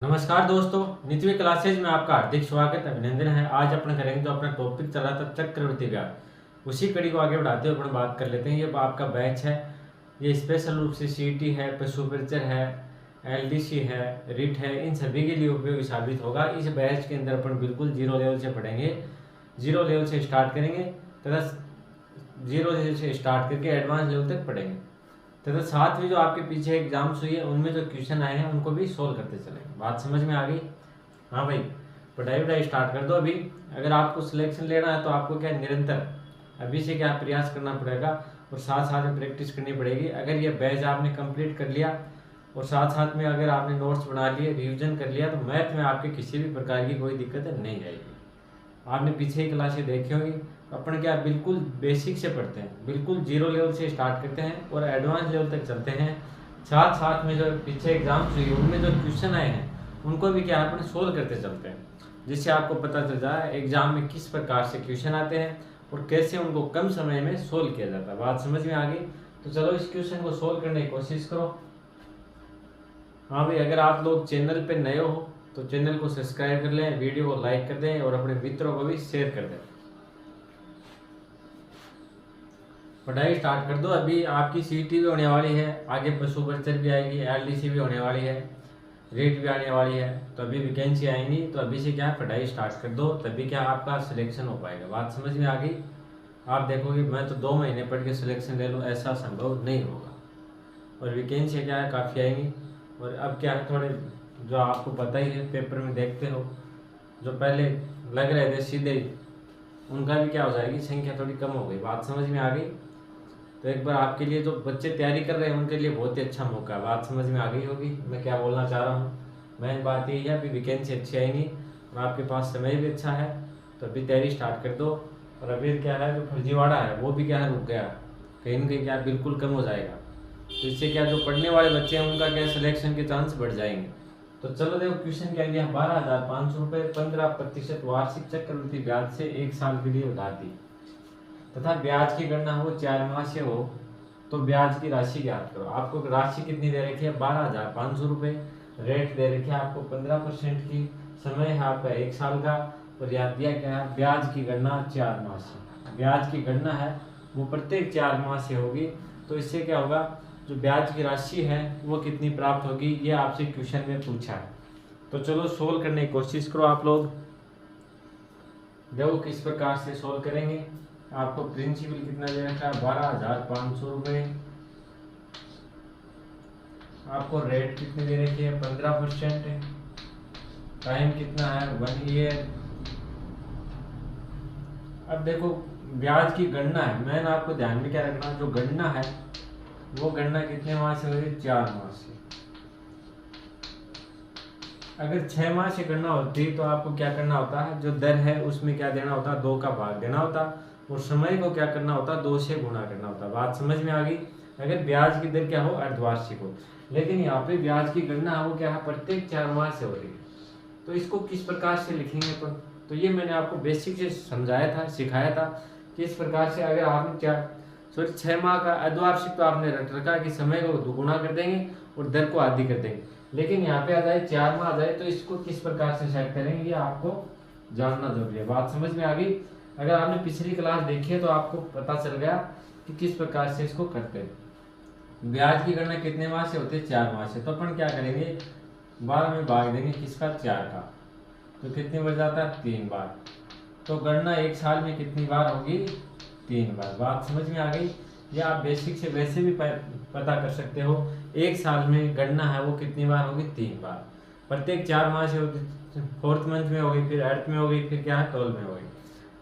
नमस्कार दोस्तों, निचवी क्लासेज में आपका हार्दिक स्वागत अभिनंदन है। आज अपन करेंगे जो अपना टॉपिक चल रहा था चक्रवृद्धि ब्याज, उसी कड़ी को आगे बढ़ाते हुए अपन बात कर लेते हैं। ये आपका बैच है, ये स्पेशल रूप से सीटी है, पशु परिचय है, एलडीसी है, रिट है, इन सभी के लिए उपयोगी साबित होगा। इस बैच के अंदर अपन बिल्कुल जीरो लेवल से पढ़ेंगे, जीरो लेवल से स्टार्ट करेंगे तथा जीरो लेवल से स्टार्ट करके एडवांस लेवल तक पढ़ेंगे तथा साथ में जो आपके पीछे एग्जाम्स हुई है उनमें जो क्वेश्चन आए हैं उनको भी सोल्व करते चलेंगे। बात समझ में आ गई? हाँ भाई, पढ़ाई स्टार्ट कर दो अभी। अगर आपको सिलेक्शन लेना है तो आपको क्या निरंतर अभी से क्या प्रयास करना पड़ेगा और साथ साथ में प्रैक्टिस करनी पड़ेगी। अगर ये बैच आपने कंप्लीट कर लिया और साथ साथ में अगर आपने नोट्स बना लिए, रिविजन कर लिया, तो मैथ में आपके किसी भी प्रकार की कोई दिक्कत नहीं आएगी। आपने पीछे ही क्लासें देखी होगी, अपन क्या बिल्कुल बेसिक से पढ़ते हैं, बिल्कुल जीरो लेवल से स्टार्ट करते हैं और एडवांस लेवल तक चलते हैं। साथ साथ में जो पीछे एग्जाम्स हुई उनमें जो क्वेश्चन आए हैं उनको भी क्या अपन सोल्व करते चलते हैं, जिससे आपको पता चल जाए एग्जाम में किस प्रकार से क्वेश्चन आते हैं और कैसे उनको कम समय में सोल्व किया जाता है। बात समझ में आ गई? तो चलो इस क्वेश्चन को सोल्व करने की कोशिश करो। हाँ भाई, अगर आप लोग चैनल पे नए हो तो चैनल को सब्सक्राइब कर लें, वीडियो को लाइक कर दें और अपने मित्रों को भी शेयर कर दें। पढ़ाई स्टार्ट कर दो। अभी आपकी सीटी भी होने वाली है, आगे पशु परिचय भी आएगी, एलडीसी भी होने वाली है, रेट भी आने वाली है, तो अभी वैकेंसी आएंगी। तो अभी से क्या पढ़ाई स्टार्ट कर दो, तभी क्या आपका सिलेक्शन हो पाएगा। बात समझ में आ गई? आप देखोगे मैं तो 2 महीने पढ़ के सिलेक्शन ले लूँ, ऐसा संभव नहीं होगा। और वैकेंसी क्या है, काफ़ी आएंगी। और अब क्या है, थोड़े जो आपको पता ही है, पेपर में देखते हो, जो पहले लग रहे थे सीधे ही, उनका भी क्या हो जाएगी, संख्या थोड़ी कम हो गई। बात समझ में आ गई? तो एक बार आपके लिए जो बच्चे तैयारी कर रहे हैं उनके लिए बहुत ही अच्छा मौका है। बात समझ में आ गई होगी मैं क्या बोलना चाह रहा हूँ। मेन बात यही है, अभी वैकेंसी अच्छी आएंगी और आपके पास समय भी अच्छा है, तो अभी तैयारी स्टार्ट कर दो। और अभी क्या है, जो फर्जीवाड़ा है वो भी क्या है, रुक गया, कहीं ना कहीं क्या बिल्कुल कम हो जाएगा। तो इससे क्या जो पढ़ने वाले बच्चे हैं उनका क्या सिलेक्शन के चांस बढ़ जाएंगे। तो चलो देखो क्वेश्चन क्या दिया, 12,500 रुपये 15% वार्षिक चक्रवृद्धि ब्याज से 1 साल के लिए उधार दी तथा ब्याज की गणना हो 4 माह से हो, तो ब्याज की राशि ज्ञात करो। आपको राशि कितनी दे रखी है, 12,500 रुपये, रेट दे रखी है आपको 15% की, समय है आपका 1 साल का, और याद दिया क्या है, ब्याज की गणना 4 माह से। ब्याज की गणना है वो प्रत्येक 4 माह से होगी। तो इससे क्या होगा, जो ब्याज की राशि है वो कितनी प्राप्त होगी, ये आपसे क्वेश्चन में पूछा है। तो चलो सोल्व करने की कोशिश करो आप लोग। देखो किस प्रकार से सोल्व करेंगे। आपको प्रिंसिपल कितना दे रखा है, 12,500 रुपये। आपको रेट कितनी दे रखी है, 15%। टाइम कितना है, 1 ईयर। अब देखो ब्याज की गणना है, मैंने आपको ध्यान में क्या रखना, जो गणना है वो गणना कितने माह से हो रही है, 4 माह से। अगर 6 माह से गणना होती तो आपको क्या करना होता है, जो दर है उसमें क्या देना होता है, 2 का भाग देना होता, और समय को क्या करना होता, 2 से गुणा करना होता। बात समझ में आ गई? अगर ब्याज की दर क्या हो, अर्धवार्षिक हो, लेकिन यहाँ पे ब्याज की गणना वो क्या है, प्रत्येक 4 माह से हो रही है। तो इसको किस प्रकार से लिखेंगे अपन, तो ये मैंने आपको बेसिक से समझाया था, सिखाया था कि इस प्रकार से अगर आपने 6 माह का अर्धवार्षिक तो आपने रट रखा कि समय को दुगुना कर देंगे और दर को आधी कर देंगे, लेकिन यहाँ पे आ जाए 4 माह आ जाए तो इसको किस प्रकार से सेट करेंगे ये आपको जानना जरूरी है। बात समझ में आ गई? अगर आपने पिछली क्लास देखी है तो आपको पता चल गया कि किस प्रकार से इसको करते हैं। ब्याज की गणना कितने माह से होती है, 4 माह से। तो अपन क्या करेंगे, 12 में भाग देंगे किसका, 4 का, तो कितनी बार जाता है, 3 बार। तो गणना 1 साल में कितनी बार होगी, 3 बार। बात समझ में आ गई? या आप बेसिक से वैसे भी पता कर सकते हो, 1 साल में गणना है वो कितनी बार होगी, 3 बार। प्रत्येक 4 माह से होगी, 4th मंथ में होगी, फिर 8th में होगी, फिर क्या है 12 में होगी।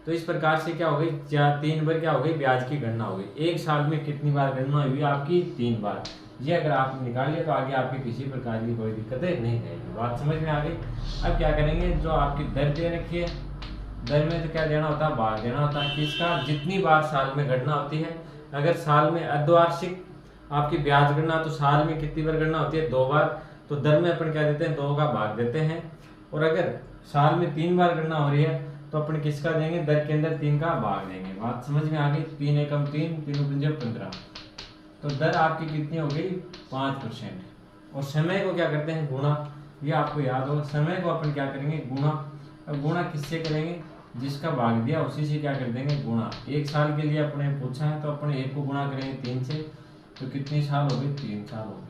तो इस प्रकार से क्या होगी, 3 बार क्या होगी, ब्याज की गणना होगी। 1 साल में कितनी बार गणना हुई आपकी, 3 बार। ये अगर आप निकाल लिया तो आगे आपकी किसी प्रकार की कोई दिक्कतें नहीं आएगी। बात समझ में आ गई? अब क्या करेंगे, जो आपकी दर दे रखी है, दर में तो क्या देना होता है, भाग देना होता है किसका, जितनी बार साल में गणना होती है। अगर साल में अर्धवार्षिक आपकी ब्याज गणना, तो साल में कितनी बार गणना होती है, 2 बार, तो दर में अपन क्या देते हैं, 2 का भाग देते हैं। और अगर साल में 3 बार गणना हो रही है तो अपन किसका देंगे, दर के अंदर 3 का भाग देंगे। बात समझ में आ गई? 3 एकम 3, 3 पंजे 15, तो दर आपकी कितनी हो गई, 5%। और समय को क्या करते हैं, गुणा। ये आपको याद होगा। समय को अपन क्या करेंगे, गुणा। अब गुणा किससे करेंगे, जिसका भाग दिया उसी से क्या कर देंगे, गुणा। 1 साल के लिए अपने पूछा है तो अपने 1 को गुणा करेंगे 3 से, तो कितनी साल हो गई, 3 साल हो गई।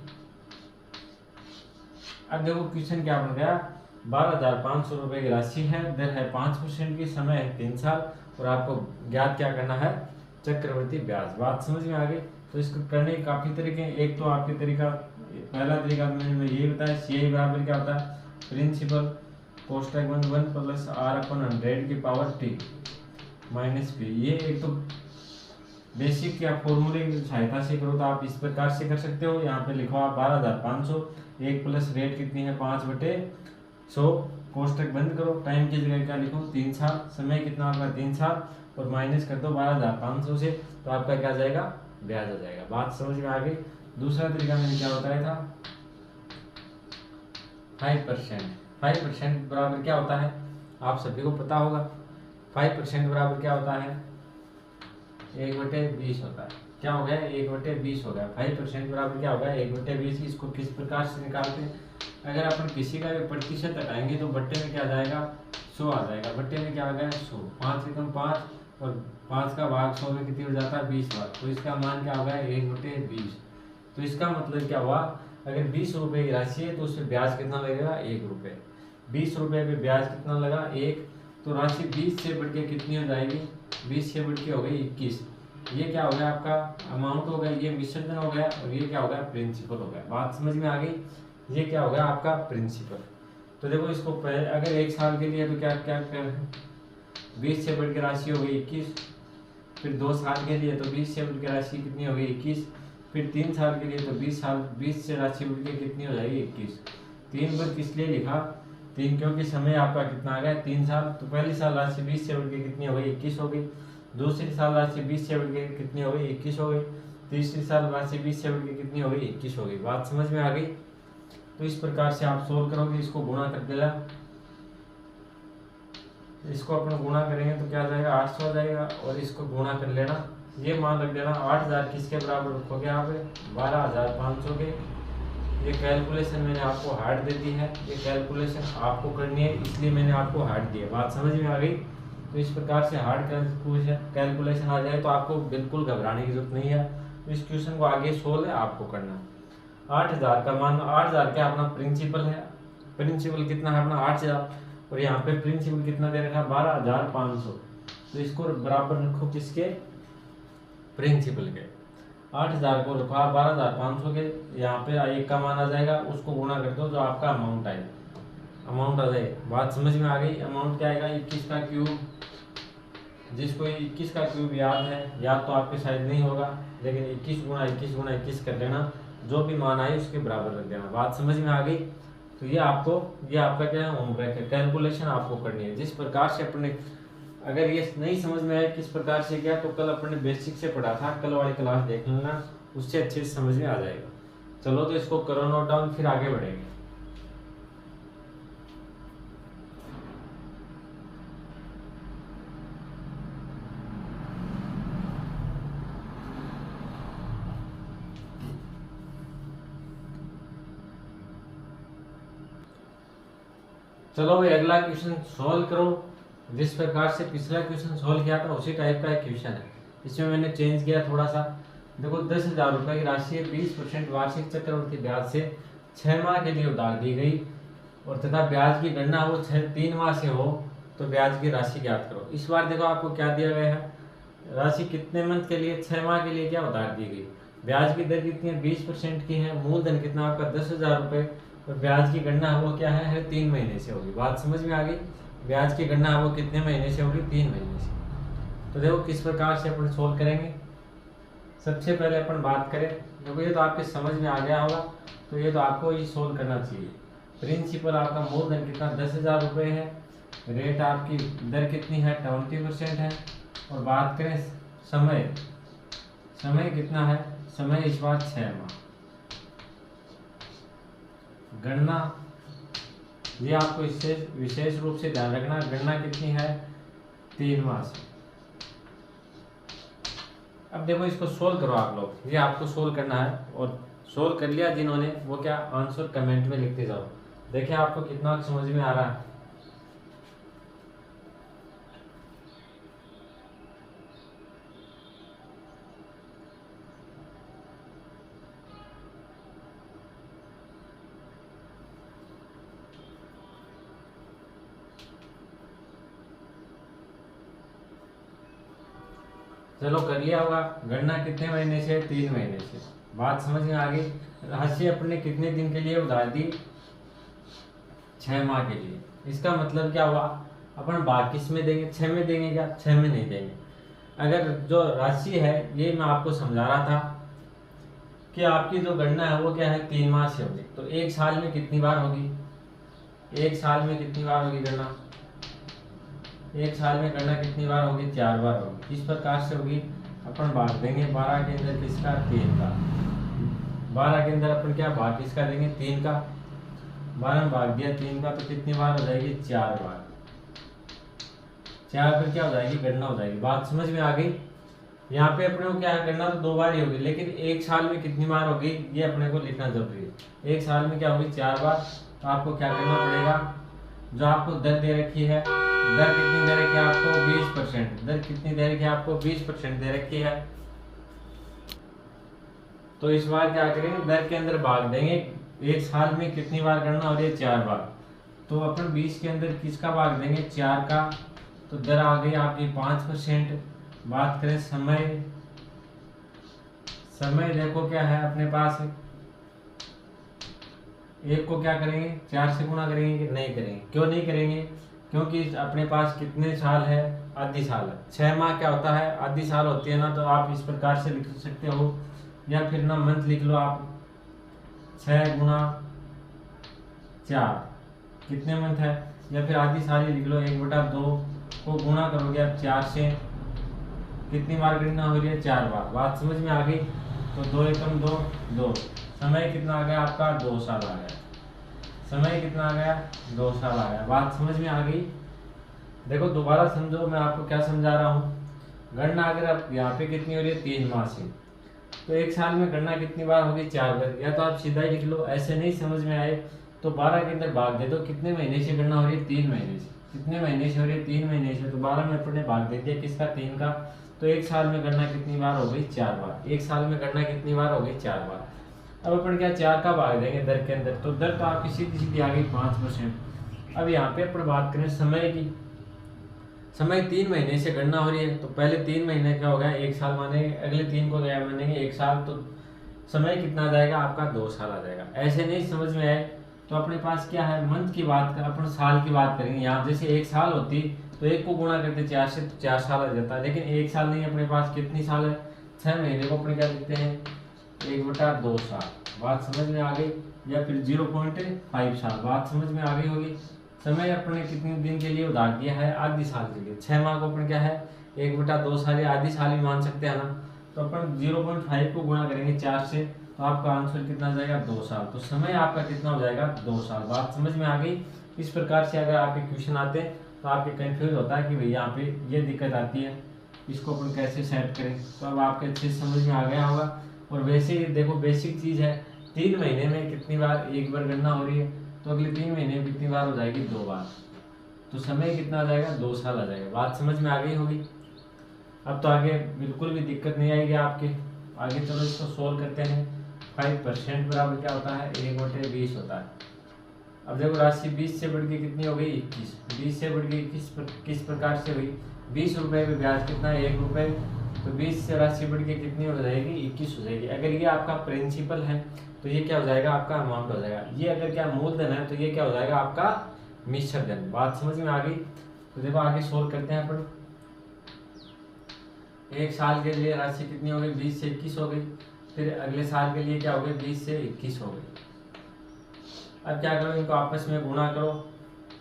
अब देखो क्वेश्चन क्या बन गया, 12,500 रुपए की राशि है, दर है 5% की, समय है 3 साल, और आपको ज्ञात क्या करना है, चक्रवर्ती ब्याज। बात समझ में आ गई। तो इसको करने के काफी तरीके हैं। एक तो आपके तरीका, पहला तरीका मैंने यही बताया, CI बराबर क्या होता है, प्रिंसिपल कोष्टक 1 प्लस R/100 की पावर T माइनस P। ये एक तो बेसिक या फॉर्मूले की सहायता से करो तो आप इस प्रकार से कर सकते हो। यहाँ पे लिखो आप 12,500, 1 प्लस रेट कितनी है 5/100, कोष्टक बंद करो, टाइम की जगह क्या लिखो 3 साल, समय कितना आपका 3 साल, और माइनस कर दो 12,500 से, तो आपका क्या जाएगा, ब्याज आ जाएगा। बात समझ में आ गई। दूसरा तरीका मैंने क्या बताया था, 5%। 5% बराबर क्या होता है, आप सभी को पता होगा। 5% बराबर क्या होता है, 1/20 होता है। क्या हो गया, 1/20 हो गया। 5% बराबर क्या होगा, 1/20। इसको किस प्रकार से निकालते हैं, अगर अपन किसी का भी प्रतिशत हटाएंगे तो बट्टे में क्या जाएगा, 100 आ जाएगा। बट्टे में क्या आ गया, 100। 5 एकम 5, और 5 का भाग 100 में कितनी हो जाता है, 20 बार। तो इसका मान क्या होगा, 1/20। तो इसका मतलब क्या हुआ, अगर 20 रुपए की राशि है तो उस पर ब्याज कितना लगेगा, 1 रुपये। 20 रुपए पे ब्याज कितना लगा, 1। तो राशि 20 से बढ़ के कितनी हो जाएगी, 20 से बढ़ के हो गई 21। ये क्या हो गया, आपका अमाउंट हो गया, ये विसर्जन हो गया, और ये क्या हो गया, प्रिंसिपल हो गया। बात समझ में आ गई। ये क्या हो गया, आपका प्रिंसिपल। तो देखो इसको अगर 1 साल के लिए तो क्या क्या कर, 20 से बढ़ के राशि हो गई 21। फिर 2 साल के लिए तो 20 से बढ़ के राशि कितनी हो गई, 21। फिर 3 साल के लिए तो 20 से राशि बढ़ के कितनी हो जाएगी, 21। 3 पर किस लिए लिखा, 3, क्योंकि समय आपका कितना आ गया, 3 साल। तो पहली साल राशि 20 से बढ़ के कितनी हो गई, 21 हो गई। दूसरी साल राशि 20 से बढ़ के कितनी हो गई, 21 हो गई। तीसरी साल राशि 20 से बढ़ के कितनी हो गई, 21 हो गई। बात समझ में आ गई। तो इस प्रकार से आप सोल्व करोगे, इसको गुणा कर देना, इसको अपन गुणा करेंगे तो क्या जाएगा, 800 आ जाएगा, और इसको गुणा कर लेना। ये मान रख देना 8000 किसके बराबर रखोगे आप, 12,500 के। ये कैलकुलेशन मैंने आपको हार्ड दे दी है, ये कैलकुलेशन आपको करनी है, इसलिए मैंने आपको हार्ड दी है। बात समझ में आ गई। तो इस प्रकार से हार्ड कैलकुलेशन आ जाए तो आपको बिल्कुल घबराने की जरूरत नहीं है। तो इस क्वेश्चन को आगे सोल्व है आपको करना। 8000 का मान, 8000 क्या अपना प्रिंसिपल है, प्रिंसिपल कितना है अपना 8000, और यहाँ पे प्रिंसिपल कितना दे रखा है 12,500। तो इसको बराबर रखो किसके, प्रिंसिपल के। 8000 को रखो आप 12,500 के, यहाँ पे 1 का मान आ जाएगा, उसको गुणा कर दो जो आपका अमाउंट आएगा, अमाउंट आ जाएगा। बात समझ में आ गई। अमाउंट क्या आएगा, 21 का क्यूब। जिसको 21 का क्यूब याद है, याद तो आपके शायद नहीं होगा, लेकिन 21 गुणा 21 गुणा 21 कर लेना, जो भी मान आए उसके बराबर रख देना। बात समझ में आ गई। तो ये आपका क्या है, होमवर्क है, कैलकुलेशन आपको करनी है। जिस प्रकार से अपने, अगर ये नहीं समझ में आया किस प्रकार से किया, तो कल अपने बेसिक से पढ़ा था, कल वाली क्लास देख लेना, उससे अच्छे से समझ में आ जाएगा। चलो तो इसको करो नोट डाउन, फिर आगे बढ़ेंगे। चलो भाई अगला क्वेश्चन सॉल्व करो। जिस प्रकार से पिछला क्वेश्चन सॉल्व किया था उसी टाइप का एक क्वेश्चन है, इसमें मैंने चेंज किया थोड़ा सा। देखो 10,000 रुपए की राशि 20% वार्षिक चक्रवृद्धि ब्याज से 6 माह के लिए उधार दी गई, और तथा ब्याज की गणना वो 3 माह से हो तो ब्याज की राशि ज्ञात करो। इस बार देखो आपको क्या दिया गया है, राशि कितने मंथ के लिए, 6 माह के लिए क्या उधार दी गई। ब्याज की दर कितनी है, 20% की है। मूलधन कितना आपका 10,000 रुपए, और ब्याज की गणना वो क्या है 3 महीने से होगी। बात समझ में आ गई। ब्याज की गणना वो कितने महीने से होगी, 3 महीने से। तो देखो किस प्रकार से अपन सोल्व करेंगे। सबसे पहले अपन बात करें, देखो ये तो आपके समझ में आ गया होगा, तो ये तो आपको ये सोल्व करना चाहिए। प्रिंसिपल आपका मूलधन कितना 10,000 रुपये है, रेट आपकी दर कितनी है 20% है, और बात करें समय, समय कितना है, समय इस बार 6 माह। गणना ये आपको इससे विशेष रूप से ध्यान रखना, गणना कितनी है 3 माह से। अब देखो इसको सोल्व करो आप लोग, ये आपको सोल्व करना है, और सोल्व कर लिया जिन्होंने वो क्या आंसर कमेंट में लिखते जाओ। देखिए आपको कितना समझ में आ रहा है। चलो कर लिया होगा। गणना कितने महीने से? 3 महीने से। बात समझ में आ गई। राशि अपने कितने दिन के लिए उधार दी? 6 माह के लिए। इसका मतलब क्या हुआ? अपन भाग किस में देंगे? 6 में देंगे क्या? 6 में नहीं देंगे। अगर जो राशि है, ये मैं आपको समझा रहा था कि आपकी जो गणना है वो क्या है, 3 माह से होगी। तो एक साल में कितनी बार होगी? एक साल में कितनी बार होगी गणना? एक साल में गणना कितनी बार होगी? 4 बार होगी। किस प्रकार से होगी? अपन भाग देंगे 12 के अंदर किसका? 3 का। 12 के अंदर अपन क्या भाग किसका देंगे? 3 का। 12 में भाग दिया 3 का, तो कितनी बार हो जाएगी? 4 बार। 4 पर क्या हो जाएगी? गणना हो जाएगी। बात समझ में आ गई। यहाँ पे अपने को क्या करना, तो 2 बार ही होगी, लेकिन एक साल में कितनी बार होगी ये अपने को लिखना जरूरी है। एक साल में क्या होगी? 4 बार। तो आपको क्या करना पड़ेगा? जो आपको दर दे रखी है, दर कितनी दे रखी है आपको? 20%। दर कितनी दे रखी है आपको? 20% दे रखी है। तो इस बार क्या करेंगे? दर के अंदर भाग देंगे। एक साल में कितनी बार करना? और ये 4 बार। तो अपन 20 के अंदर किसका भाग देंगे? 4 का। तो दर आ गई आपकी 5%। बात करें समय, समय देखो क्या है अपने पास। एक को क्या करेंगे? 4 से गुणा करेंगे कि नहीं करेंगे? क्यों नहीं करेंगे? क्योंकि अपने पास कितने साल है? आधी साल है। 6 माह क्या होता है? आधी साल होती है ना। तो आप इस प्रकार से लिख सकते हो, या फिर ना मंथ लिख लो आप। 6 गुणा 4 कितने मंथ है? या फिर आधी साल ही लिख लो। 1/2 को गुणा करोगे आप 4 से, कितनी बार गणना हो रही है? 4 बार। बात समझ में आ गई। तो 2 एकम 2, 2। समय कितना आ गया आपका? 2 साल आ गया। समय कितना आ गया? 2 साल आ गया। बात समझ में आ गई। देखो दोबारा समझो, मैं आपको क्या समझा रहा हूँ। गणना अगर आप यहाँ पे कितनी हो रही है? 3 माह से, तो एक साल में गणना कितनी बार होगी? 4 बार। या तो आप सीधा ही लिख लो, ऐसे नहीं समझ में आए तो 12 के अंदर भाग दे दो। कितने महीने से गणना हो रही है? 3 महीने से। कितने महीने से हो रही है? 3 महीने से। तो 12 में अपने भाग दे दिया किसका? 3 का। तो एक साल में गणना कितनी बार हो गई? 4 बार। एक साल में गणना कितनी बार हो गई? 4 बार। अब अपन क्या 4 का भाग देंगे दर के अंदर, तो दर तो आपकी सीधी सीधी आ गई 5%। अब यहाँ पे अपन बात करें समय की। समय 3 महीने से गणना हो रही है, तो पहले 3 महीने क्या हो गया? 1 साल मानेंगे, अगले 3 को गया मानेंगे 1 साल। तो समय कितना आ जाएगा आपका? 2 साल आ जाएगा। ऐसे नहीं समझ में आए तो अपने पास क्या है? मंथ की बात कर, अपन साल की बात करेंगे। यहाँ जैसे 1 साल होती तो 1 को गुणा करते 4 से, तो 4 साल आ जाता। लेकिन 1 साल नहीं, अपने पास कितनी साल है? 6 महीने को अपन क्या लिखते हैं? 1/2 साल। बात समझ में आ गई। या फिर 0.5 साल। बात समझ में आ गई होगी। समय अपने कितने दिन के लिए उधार दिया है? आधी साल के लिए। 6 माह को अपन क्या है? 1/2 साल या आधी साल ही मान सकते हैं ना। तो अपन 0.5 को गुणा करेंगे 4 से, तो आपका आंसर कितना आ जाएगा? 2 साल। तो समय आपका कितना हो जाएगा? 2 साल। बात समझ में आ गई। इस प्रकार से अगर आपके क्वेश्चन आते हैं तो आपके कंफ्यूज होता है कि भैया यहाँ पे ये दिक्कत आती है, इसको अपन कैसे सेट करें। तो अब आपके अच्छे समझ में आ गया होगा। और वैसे ही देखो बेसिक चीज़ है, 3 महीने में कितनी बार? 1 बार गणना हो रही है, तो अगले 3 महीने में कितनी बार हो जाएगी? 2 बार। तो समय कितना आ जाएगा? 2 साल आ जाएगा। बात समझ में आ गई होगी। अब तो आगे बिल्कुल भी दिक्कत नहीं आएगी आपके। आगे चलो इसको सोल्व करते हैं। 5% बराबर क्या होता है? 1/20 होता है। अब देखो राशि 20 से बढ़ के कितनी हो गई? 21। 20 से बढ़ के 21 किस प्रकार से हुई? 20 रुपए में ब्याज कितना है? 1 रुपए। तो 20 से राशि बढ़ के कितनी हो जाएगी? 21 हो जाएगी। अगर ये आपका प्रिंसिपल है तो ये क्या हो जाएगा? आपका अमाउंट हो जाएगा। ये अगर क्या मूलधन है तो ये क्या हो जाएगा? आपका मिश्र धन। बात समझ में आ गई। तो देखो आगे सोल्व करते हैं अपन। एक साल के लिए राशि कितनी हो गई? 20 से 21 हो गई। फिर अगले साल के लिए क्या हो गई? 20 से 21 हो गई। अब क्या करो? इनको आपस में गुणा करो।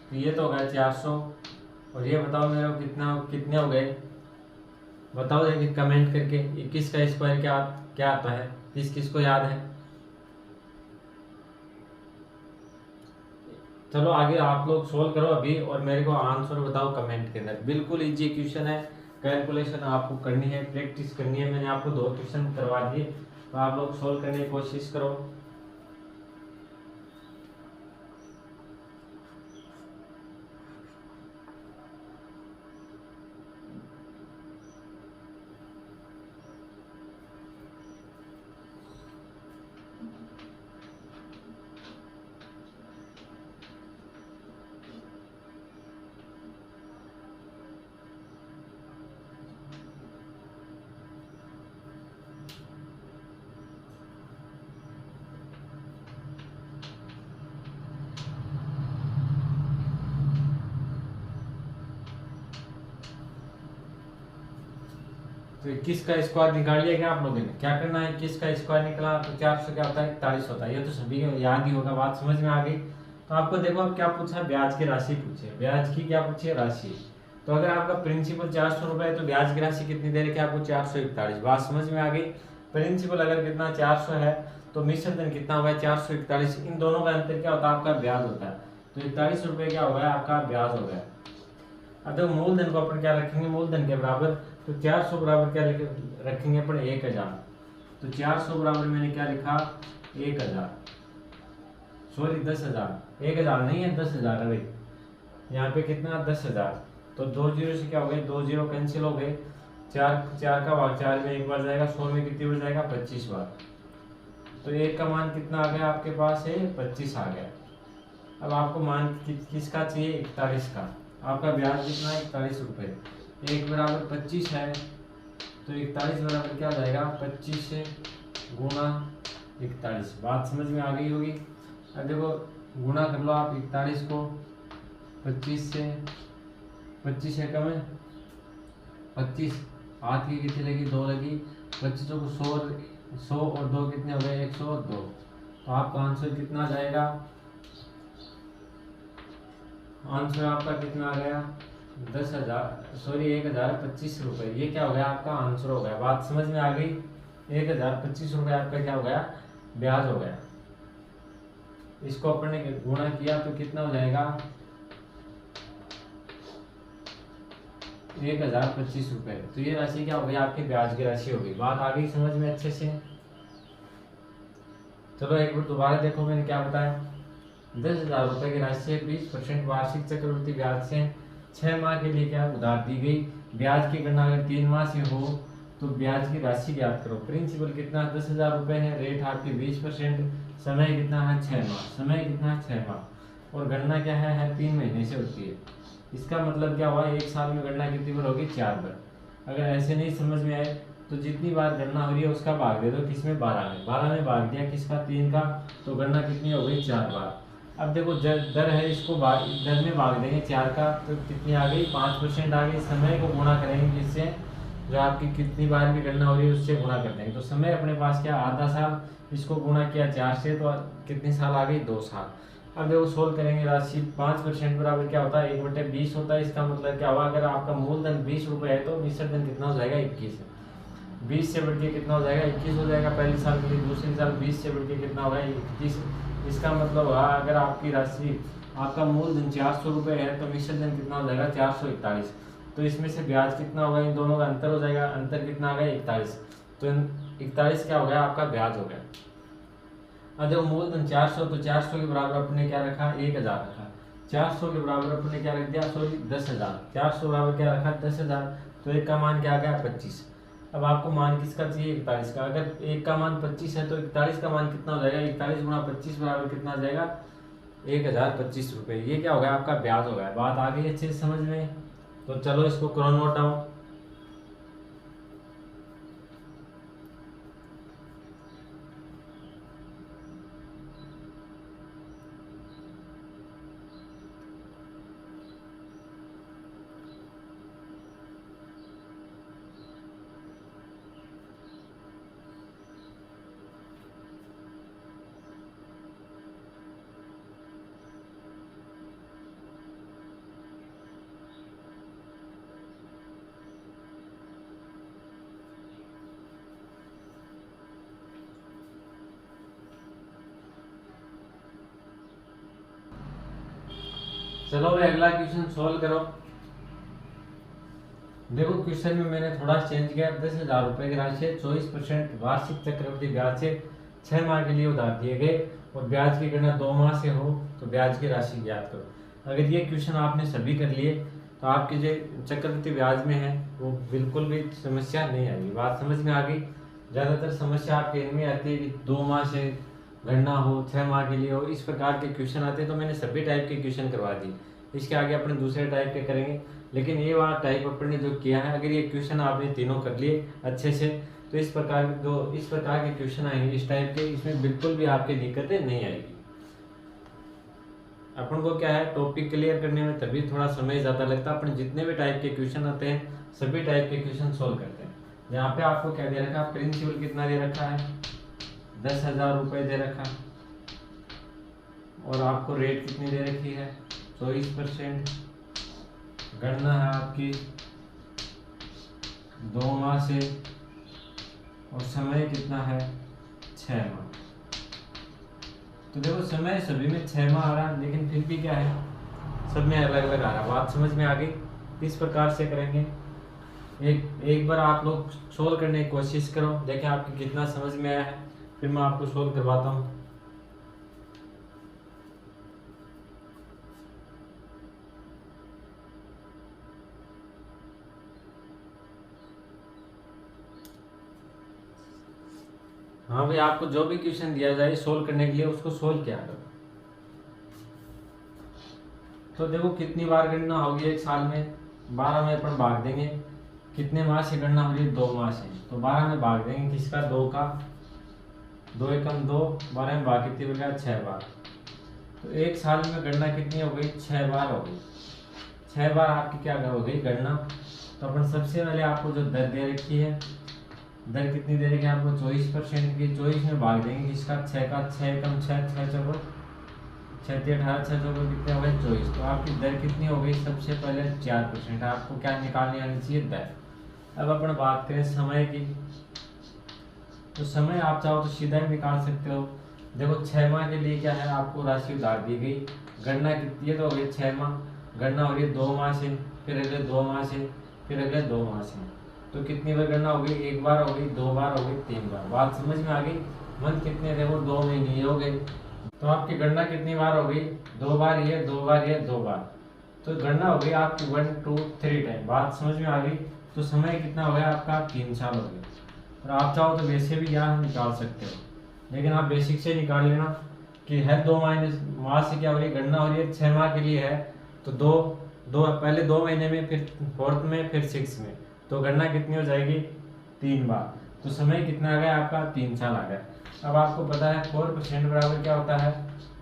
तो ये तो हो गया 400, और ये बताओ मेरे को कितने हो गए? बताओ देखिए कमेंट करके। 21 का स्क्वायर क्या आता है? किस को याद है? चलो आगे आप लोग सोल्व करो अभी, और मेरे को आंसर बताओ कमेंट के अंदर। बिल्कुल इजी क्वेश्चन है। कैलकुलेशन आपको करनी है, प्रैक्टिस करनी है। मैंने आपको 2 क्वेश्चन करवा दिए, तो आप लोग सोल्व करने की कोशिश करो। तो 21 का स्क्वायर निकाल लिया क्या आप लोगों ने? क्या करना है, 21 का स्क्वायर निकला तो 400 क्या होता है, 41 होता है। ये तो सभी को याद ही होगा, बात समझ में आ गई। तो आपको देखो अब क्या पूछा, ब्याज की राशि पूछे, ब्याज की क्या पूछे, राशि। तो अगर आपका प्रिंसिपल 400 रुपए है तो ब्याज की राशि कितनी दे रखी है आपको, 441। बात समझ में आ गई। प्रिंसिपल अगर कितना 400 है तो मिश्र धन कितना होगा, 441। इन दोनों का अंतर क्या होता है, आपका ब्याज होता है। तो 41 रुपए क्या होगा, आपका ब्याज हो गया। अब देखो मूलधन को अपन क्या रखेंगे, मूलधन के बराबर, तो 400 बराबर क्या रखेंगे अपन, 1000। तो 400 बराबर मैंने क्या लिखा, 1000, सॉरी 10,000, 1000 नहीं है 10,000 है भाई, यहाँ पे कितना 10,000। तो 2 जीरो से क्या हो गए, 2 जीरो कैंसिल हो गए, 4 का भाग 4 में एक बार जाएगा, 100 में कितनी बार जाएगा, 25 बार। तो 1 का मान कितना आ गया आपके पास है, 25 आ गया। अब आपको मान किसका चाहिए, 41 का। आपका ब्याज कितना है, 41 रुपये। 1 बराबर 25 है, तो 41 बराबर क्या हो जाएगा, 25 से गुणा 41। बात समझ में आ गई होगी। अब देखो गुणा कर लो आप 41 को 25 से, 25 है कम है, 25 हाथ की कितनी लगी, 2 लगी, 25 को 100 और 2 कितने हो गए, 102। तो आपका आंसर कितना जाएगा, आंसर आपका कितना आ गया, 10,000, सॉरी 1025 रुपये। ये क्या हो गया, आपका आंसर हो गया। बात समझ में आ गई। 1025 रुपये आपका क्या हो गया, ब्याज हो गया। इसको अपन ने गुणा किया तो कितना हो जाएगा, 1025 रुपये। तो ये राशि क्या हो गई, आपकी ब्याज की राशि हो गई। बात आ गई समझ में अच्छे से। चलो एक बार दोबारा देखो मैंने क्या बताया। 10,000 रुपए की राशि है, 20% वार्षिक चक्रवृद्धि ब्याज से 6 माह के लिए क्या उधार दी गई। ब्याज की गणना अगर 3 माह से हो तो ब्याज की राशि ज्ञात करो। प्रिंसिपल कितना 10,000 रुपए है, रेट आपकी 20%, समय कितना है 6 माह, समय कितना है 6 माह, और गणना क्या है 3 महीने से होती है। इसका मतलब क्या हुआ, 1 साल में गणना कितनी बार होगी, 4 बार। अगर ऐसे नहीं समझ में आए तो जितनी बार गणना हो रही है उसका भाग दे दो, किसमें 12 में, 12 में भाग दिया किसका, 3 का, तो गणना कितनी हो गई, 4 बार। अब देखो दर है, इसको दर में भाग देंगे 4 का, तो कितनी आ गई, 5% आ गई। समय को गुणा करेंगे किससे, जो आपकी कितनी बार भी गणना हो रही है उससे गुणा कर देंगे। तो समय अपने पास क्या, आधा साल, इसको गुणा किया 4 से तो कितनी साल आ गई, 2 साल। अब देखो सोल्व करेंगे राशि, 5% बराबर क्या होता है, 1/20 होता है। इसका मतलब क्या हुआ, अगर आपका मूलधन 20 रुपये है तो मिश्र धन कितना हो जाएगा, 21। 20 से बढ़ के कितना हो जाएगा, 21 हो जाएगा पहले साल के लिए। दूसरे साल 20 से बढ़ के कितना होगा, 21। इसका मतलब हुआ अगर आपकी राशि, आपका मूलधन 400 रुपये है तो मिश्र धन कितना हो जाएगा, 441। तो इसमें से ब्याज कितना होगा, इन दोनों का अंतर हो जाएगा, अंतर कितना आ गया, 41। तो 41 क्या हो गया, आपका ब्याज हो गया। अब देखो मूलधन 400, तो 400 के बराबर अपने क्या रखा, 1000 रखा। 400 के बराबर अपने क्या रख दिया, सॉरी 10,000। 400 बराबर क्या रखा, 10,000। तो 1 का मान क्या आ गया, 25। अब आपको मान किसका चाहिए, 41 का। अगर 1 का मान 25 है तो 41 का मान कितना हो जाएगा, 41 गुणा 25 बराबर कितना आ जाएगा, 1025 रुपये। ये क्या हो गया, आपका ब्याज हो गया। बात आ गई अच्छे से समझ में। तो चलो इसको करो नोट डाउन। चलो भाई अगला क्वेश्चन सोल्व करो। देखो क्वेश्चन में मैंने थोड़ा चेंज किया। 10,000 रुपए की राशि, 24% वार्षिक चक्रवृद्धि ब्याज से 6 माह के लिए उधार दिए गए और ब्याज की गणना 2 माह से हो तो ब्याज की राशि ज्ञात करो। अगर ये क्वेश्चन आपने सभी कर लिए तो आपके जो चक्रवृद्धि ब्याज में है वो बिल्कुल भी समस्या नहीं आएगी। बात समझ में आ गई। ज़्यादातर समस्या आपके इनमें आती है कि 2 माह से गणना हो, 6 माह के लिए हो, इस प्रकार के क्वेश्चन आते हैं। तो मैंने सभी टाइप के क्वेश्चन करवा दिए। इसके आगे अपने दूसरे टाइप के करेंगे, लेकिन ये वाला टाइप अपन ने जो किया है, अगर ये क्वेश्चन आपने तीनों कर लिए अच्छे से तो इस प्रकार के क्वेश्चन आएंगे इस टाइप के, इसमें बिल्कुल भी आपकी दिक्कतें नहीं आएगी। अपन को क्या है, टॉपिक क्लियर करने में तभी थोड़ा समय ज़्यादा लगता है। अपन जितने भी टाइप के क्वेश्चन आते हैं सभी टाइप के क्वेश्चन सोल्व करते हैं। यहाँ पे आपको क्या दे रखा है, प्रिंसिपल कितना दे रखा है, 10,000 रुपये दे रखा, और आपको रेट कितनी दे रखी है, 24%। गणना है आपकी 2 माह से, और समय कितना है, 6 माह। तो देखो समय सभी में 6 माह आ रहा है, लेकिन फिर भी क्या है, सब में अलग अलग आ रहा है। बात समझ में आ गई? इस प्रकार से करेंगे। एक बार आप लोग सोल्व करने की कोशिश करो, देखें आपको कितना समझ में आया है, फिर मैं आपको सोल्व करवाता हूँ। हाँ भाई, आपको जो भी क्वेश्चन दिया जाए सोल्व करने के लिए उसको सोल्व किया करो। तो देखो कितनी बार गणना होगी एक साल में, 12 में अपन भाग देंगे। कितने माह से गणना हो रही है, 2 माह से, तो 12 में भाग देंगे किसका, 2 का, 2 एकम 2, 12 में भाग कितनी बन गया, 6 बार। तो एक साल में गणना कितनी हो गई, 6 बार हो गई। 6 बार आपकी क्या हो गई गणना। तो अपन सबसे पहले आपको जो दर दे रखी है, दर कितनी दे रखी है आपको, 24% की। 24 में भाग देंगे किसका, 6 का, 6 एकम 6, 6 चौको 6 × 18, 6 चौको कितने हो गए, 24। तो आपकी दर कितनी हो गई, सबसे पहले 4%। आपको क्या निकालनी आनी चाहिए, दर। अब अपन बात करें समय की, तो समय आप चाहो तो सीधा ही निकाल सकते हो। देखो 6 माह के लिए क्या है, आपको राशि उधार दी गई, गणना कितनी है, तो हो गई 6 माह। गणना हो रही है 2 माह से, फिर अगले 2 माह से, फिर अगले 2 माह से। तो कितनी बार गणना हो गई, 1 बार हो गई, 2 बार हो गई, 3 बार। बात समझ में आ गई? मंथ कितने, देखो 2 महीने हो गए। तो आपकी गणना कितनी बार हो गई, 2 बार ये, 2 बार ये, 2 बार। तो गणना हो गई आपकी 1 2 3 टाइम। बात समझ में आ गई? तो समय कितना हो गया आपका, 3 साल हो गए। और आप चाहो तो वैसे भी यहाँ निकाल सकते हो, लेकिन आप बेसिक से निकाल लेना कि है 2 माह से क्या हो रही है, गणना हो रही है 6 माह के लिए है। तो दो पहले 2 महीने में, फिर 4th में, फिर 6th में। तो गणना कितनी हो जाएगी, 3 बार। तो समय कितना आ गया आपका, 3 साल आ गया। अब आपको पता है 4% बराबर क्या होता है,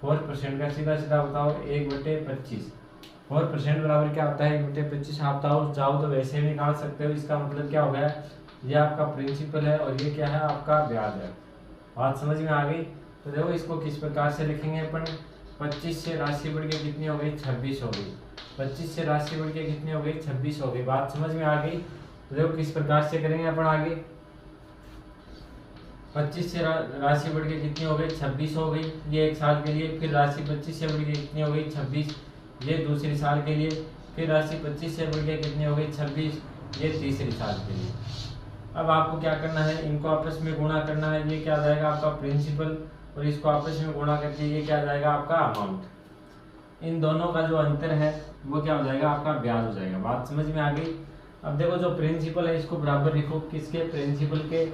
4% का सीधा सीधा बताओ 1/25। 4% बराबर क्या होता है, 1/25। आप चाहो तो वैसे भी निकाल सकते हो। इसका मतलब क्या हो गया, ये आपका प्रिंसिपल है और ये क्या है, आपका ब्याज है। बात समझ में आ गई? तो देखो इसको किस प्रकार से लिखेंगे अपन, 25 से राशि बढ़ के कितनी हो गई, 26 हो गई। 25 से राशि बढ़ के कितनी हो गई, 26 हो गई। बात समझ में आ गई? तो देखो किस प्रकार से करेंगे अपन आगे। 25 से राशि बढ़ के कितनी हो गई, 26 हो गई, ये एक साल के लिए। फिर राशि 25 से बढ़ के कितनी हो गई, 26, ये दूसरी साल के लिए। फिर राशि 25 से बढ़ के कितनी हो गई, 26, ये तीसरी साल के लिए। अब आपको क्या करना है, इनको आपस में गुणा करना है। ये क्या आ जाएगा आपका प्रिंसिपल, और इसको आपस में गुणा करके ये क्या आ जाएगा आपका अमाउंट। इन दोनों का जो अंतर है वो क्या हो जाएगा, आपका ब्याज हो जाएगा। बात समझ में आ गई? अब देखो जो प्रिंसिपल है इसको बराबर लिखो किसके, प्रिंसिपल के।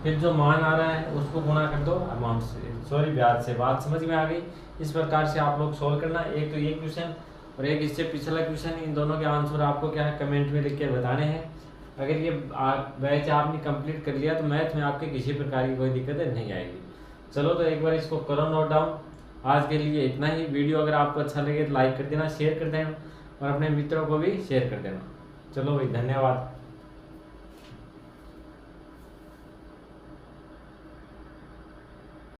फिर जो मान आ रहा है उसको गुणा कर दो अमाउंट से, सॉरी ब्याज से। बात समझ में आ गई? इस प्रकार से आप लोग सोल्व करना। एक तो ये क्वेश्चन और एक इससे पिछला क्वेश्चन, इन दोनों के आंसर आपको क्या है कमेंट में लिख के बताने हैं। अगर ये बैच आपने कंप्लीट कर लिया तो मैथ में आपके किसी प्रकार की कोई दिक्कत नहीं आएगी। चलो तो एक बार इसको करो नोट डाउन। आज के लिए इतना ही। वीडियो अगर आपको अच्छा लगे तो लाइक कर देना, शेयर कर देना और अपने मित्रों को भी शेयर कर देना। चलो भाई, धन्यवाद।